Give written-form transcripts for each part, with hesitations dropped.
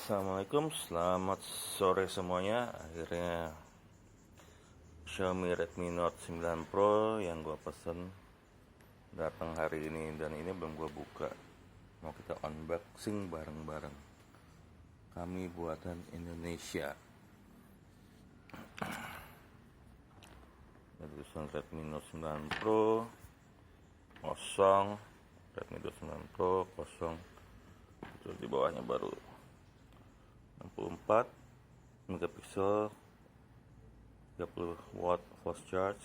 Assalamualaikum, selamat sore semuanya. Akhirnya Xiaomi Redmi Note 9 Pro yang gua pesen datang hari ini, dan ini belum gua buka. Mau kita unboxing bareng-bareng. Kami buatan Indonesia. Tulisan Redmi Note 9 Pro kosong, Redmi Note 9 Pro kosong. Itu di bawahnya baru 64 megapiksel, 30 watt fast charge,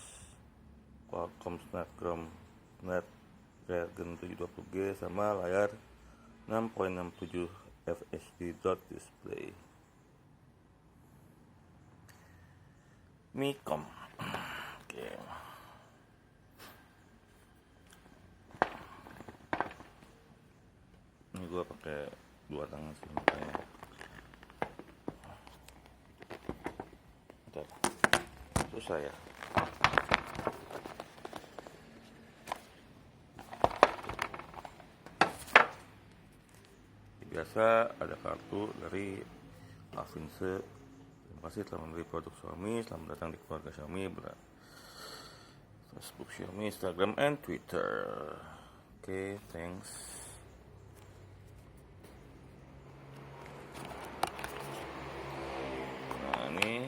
Qualcomm Snapdragon 720G, sama layar 6.67 FHD dot display. Mikom. Oke. Ini gua pakai dua tangan sih makanya. Susah ya. Biasa ada kartu dari Avinse. Terima kasih telah membeli produk Xiaomi. Selamat datang di keluarga Xiaomi. Facebook Xiaomi, Instagram, and Twitter. Oke, thanks. Nah, ini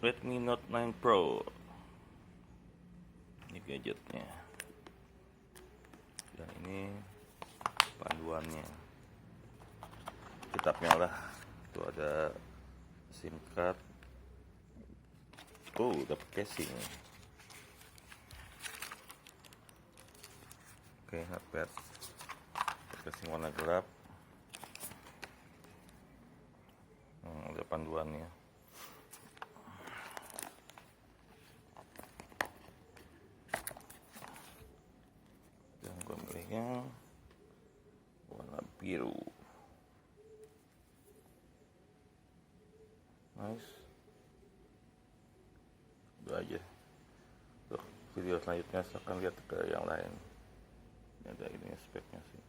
Redmi Note 9 Pro. Ini gadgetnya. Dan ini panduannya. Kitabnya lah. Itu ada SIM card. Oh, dapat casing. Oke, hardware. Casing warna gelap. Ada panduannya. Dan gue milihnya warna biru. Nice. Udah aja. Tuh, video selanjutnya silahkan lihat ke yang lain. Ini ada ini speknya sih.